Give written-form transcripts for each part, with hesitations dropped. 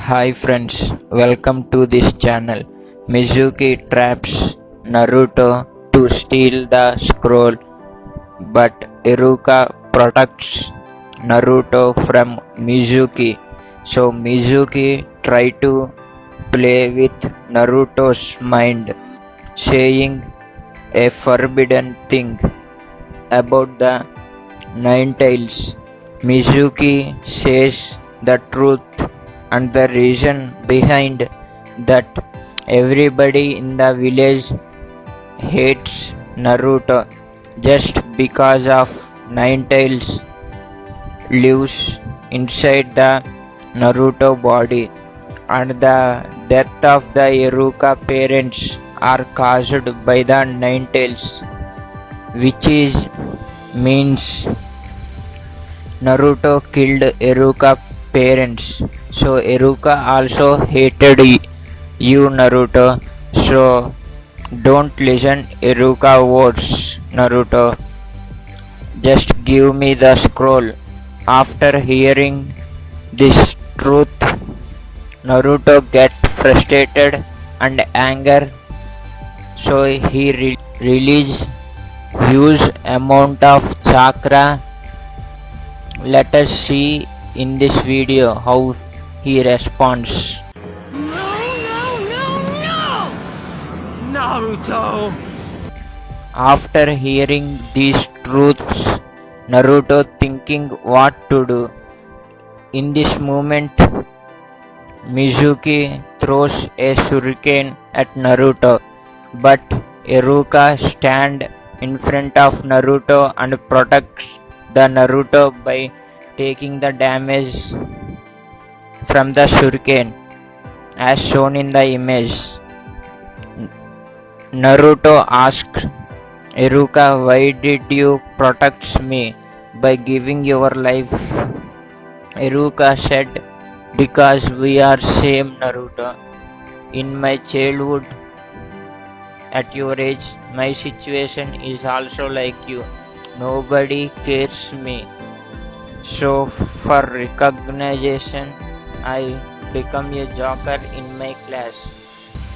Hi friends, welcome to this channel. Mizuki traps Naruto to steal the scroll, but Iruka protects Naruto from Mizuki. So Mizuki try to play with Naruto's mind, saying a forbidden thing about the Nine Tails. Mizuki says the truth and the reason behind that everybody in the village hates Naruto just because of Nine Tails lives inside the Naruto body, and the death of the Iruka parents are caused by the Nine Tails, which is means Naruto killed Iruka parents. So Iruka also hated you Naruto. So don't listen Iruka words Naruto. Just give me the scroll. After hearing this truth, Naruto get frustrated and anger. So he release huge amount of chakra. Let us see in this video how he responds. No! Naruto! After hearing these truths, Naruto thinking what to do. In this moment, Mizuki throws a shuriken at Naruto, but Iruka stands in front of Naruto and protects the Naruto by taking the damage from the shuriken as shown in the image. Naruto asks Iruka, why did you protect me by giving your life? Iruka said, because we are same Naruto. In my childhood, at your age, my situation is also like you. Nobody cares me. So for recognition, I become a joker in my class.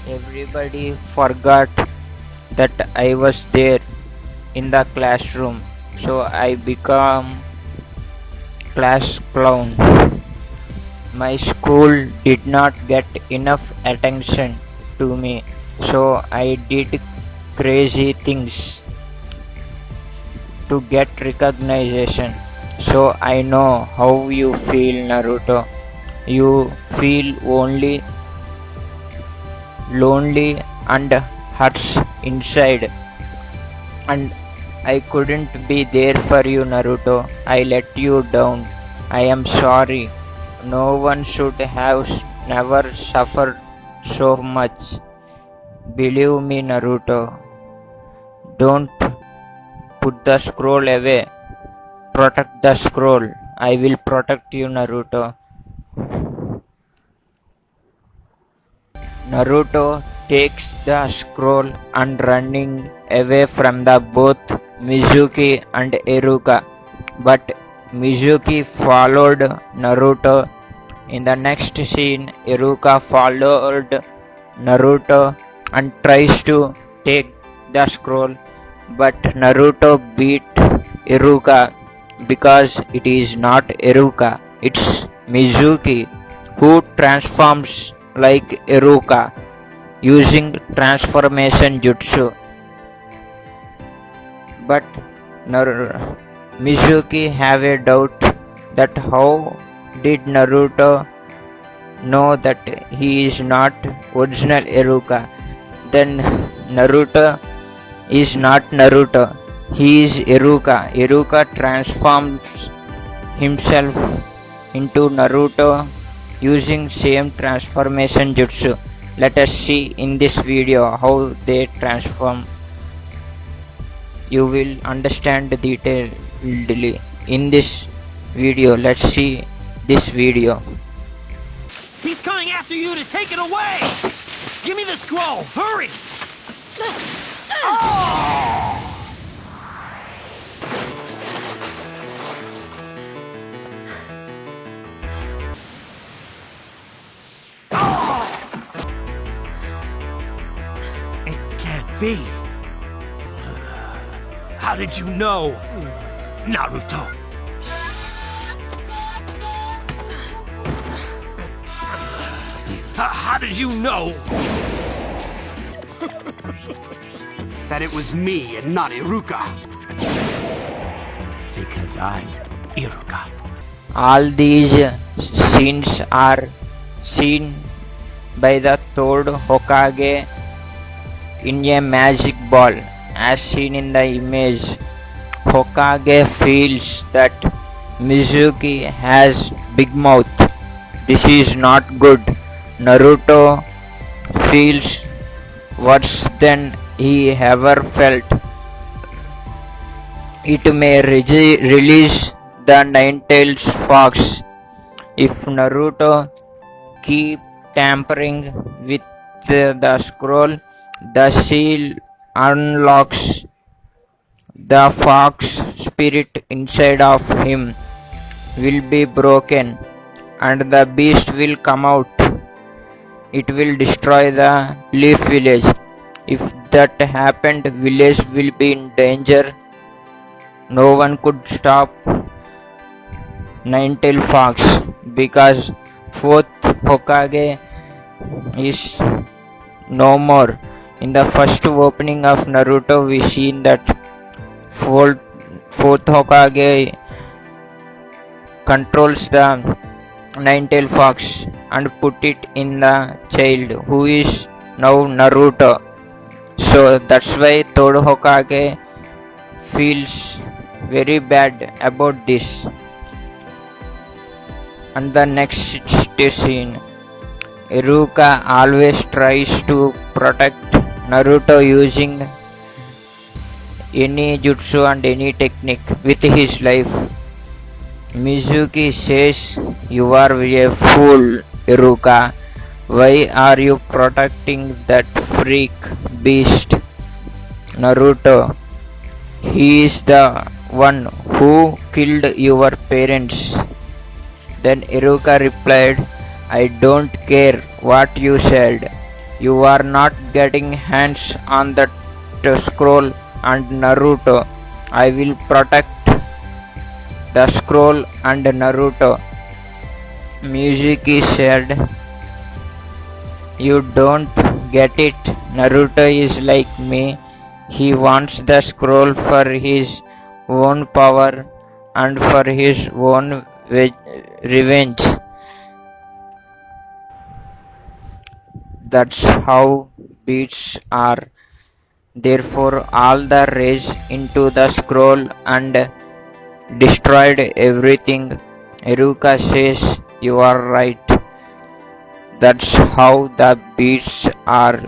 Everybody forgot that I was there in the classroom, so I become class clown. My school did not get enough attention to me, so I did crazy things to get recognition. So I know how you feel, Naruto. You feel only lonely and hurts inside, and I couldn't be there for you, Naruto. I let you down. I am sorry. No one should have never suffered so much. Believe me, Naruto. Don't put the scroll away. Protect the scroll. I will protect you, Naruto. Naruto takes the scroll and running away from the both Mizuki and Iruka, but Mizuki followed Naruto. In the next scene, Iruka followed Naruto and tries to take the scroll, but Naruto beat Iruka because it is not Iruka, it's Mizuki who transforms like Iruka using transformation jutsu. But Mizuki have a doubt that how did Naruto know that he is not original Iruka? Then Naruto is not Naruto. He is Iruka. Iruka transforms himself into Naruto using same transformation jutsu. Let us see in this video how they transform. You will understand detailedly in this video. Let's see this video. He's coming after you to take it away! Give me the scroll! Hurry! Oh! be. How did you know, Naruto? How did you know? That it was me and not Iruka. Because I'm Iruka. All these scenes are seen by the third Hokage in a magic ball. As seen in the image, Hokage feels that Mizuki has big mouth. This is not good. Naruto feels worse than he ever felt. It may release the Nine-Tailed Fox. If Naruto keep tampering with the scroll, the seal unlocks. The fox spirit inside of him will be broken and the beast will come out. It will destroy the Leaf Village. If that happened, village will be in danger. No one could stop Nine-Tailed Fox because fourth Hokage is no more. In the first opening of Naruto, we seen that fourth Hokage controls the Nine-Tailed Fox and put it in the child who is now Naruto. So that's why third Hokage feels very bad about this. And the next scene, Iruka always tries to protect Naruto using any jutsu and any technique with his life. Mizuki says, "You are a fool, Iruka. Why are you protecting that freak beast, Naruto? He is the one who killed your parents." Then Iruka replied, "I don't care what you said. You are not getting hands on that scroll and Naruto. I will protect the scroll and Naruto." Mizuki said, "You don't get it. Naruto is like me. He wants the scroll for his own power and for his own revenge. That's how beasts are." Therefore, all the rage into the scroll and destroyed everything. Iruka says, "You are right. That's how the beasts are.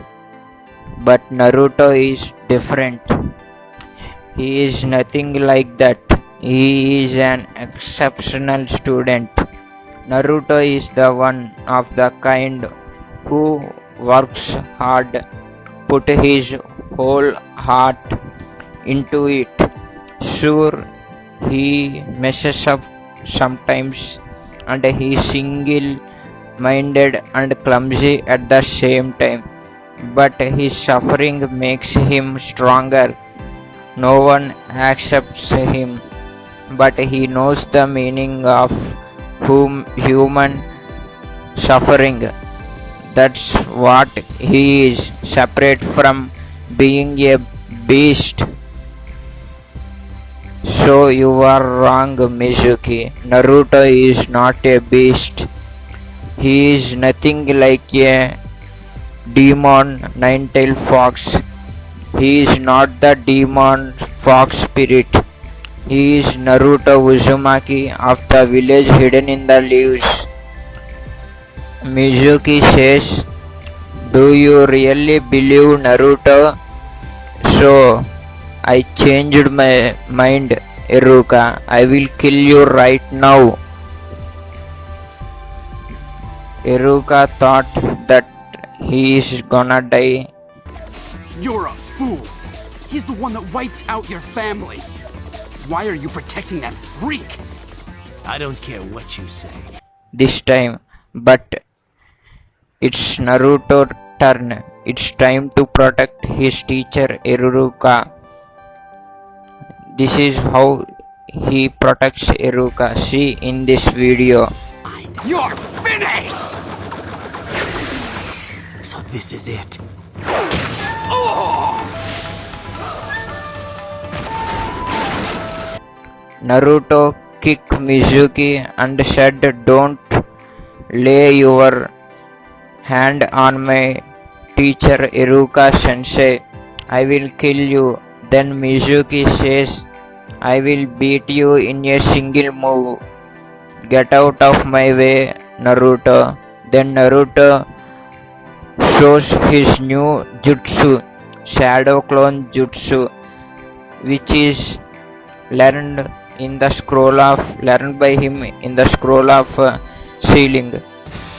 But Naruto is different. He is nothing like that. He is an exceptional student. Naruto is the one of the kind who works hard, put his whole heart into it. Sure, he messes up sometimes and he is single-minded and clumsy at the same time, but his suffering makes him stronger. No one accepts him, but he knows the meaning of human suffering. That's what he is, separate from being a beast." "So you are wrong, Mizuki. Naruto is not a beast. He is nothing like a demon Nine-Tailed Fox. He is not the demon fox spirit. He is Naruto Uzumaki of the village hidden in the leaves." Mizuki says, "Do you really believe Naruto?" "So, I changed my mind, Iruka. I will kill you right now." Iruka thought that he is gonna die. You're a fool. He's the one that wiped out your family. Why are you protecting that freak? I don't care what you say. This time, but it's Naruto turn. It's time to protect his teacher Iruka. This is how he protects Iruka. See in this video. You're finished! So this is it. Naruto kicked Mizuki and said, "Don't lay your hand on my teacher Iruka sensei. I will kill you." Then Mizuki says, "I will beat you in a single move. Get out of my way, Naruto." Then Naruto shows his new jutsu, Shadow Clone Jutsu, which is learned by him in the scroll of sealing.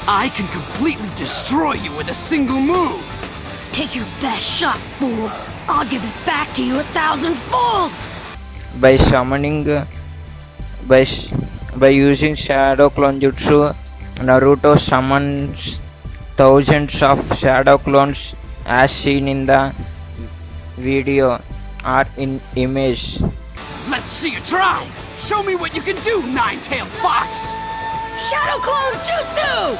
I can completely destroy you with a single move! Take your best shot, fool! I'll give it back to you 1,000-fold! By summoning, by using Shadow Clone Jutsu, Naruto summons thousands of Shadow Clones as seen in the video or in image. Let's see you try! Show me what you can do, Nine-Tailed Fox! Shadow Clone Jutsu!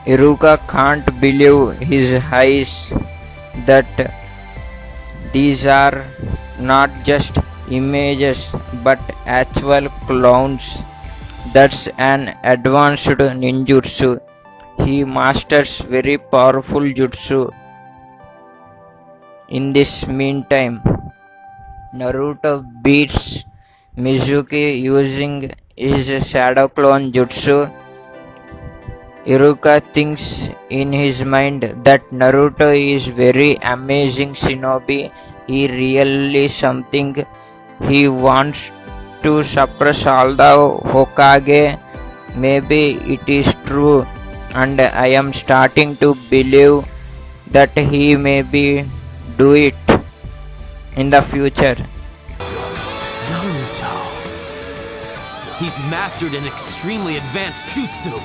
Iruka can't believe his eyes that these are not just images but actual clones. That's an advanced ninjutsu. He masters very powerful jutsu. In this meantime, Naruto beats Mizuki using his Shadow Clone Jutsu. Iruka thinks in his mind that Naruto is very amazing shinobi. He really something. He wants to suppress all the Hokage. Maybe it is true, and I am starting to believe that he maybe do it in the future. Naruto. He's mastered an extremely advanced jutsu.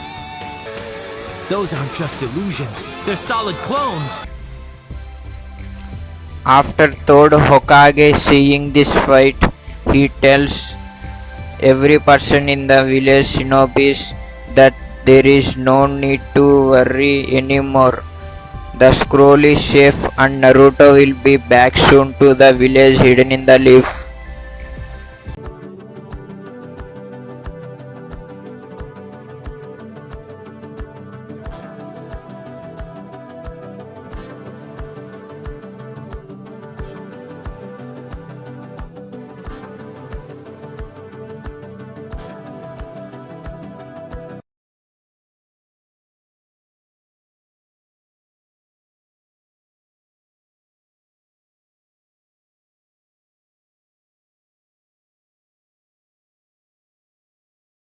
Those aren't just illusions, they're solid clones. After third Hokage seeing this fight, he tells every person in the village shinobis that there is no need to worry anymore. The scroll is safe and Naruto will be back soon to the village hidden in the leaf.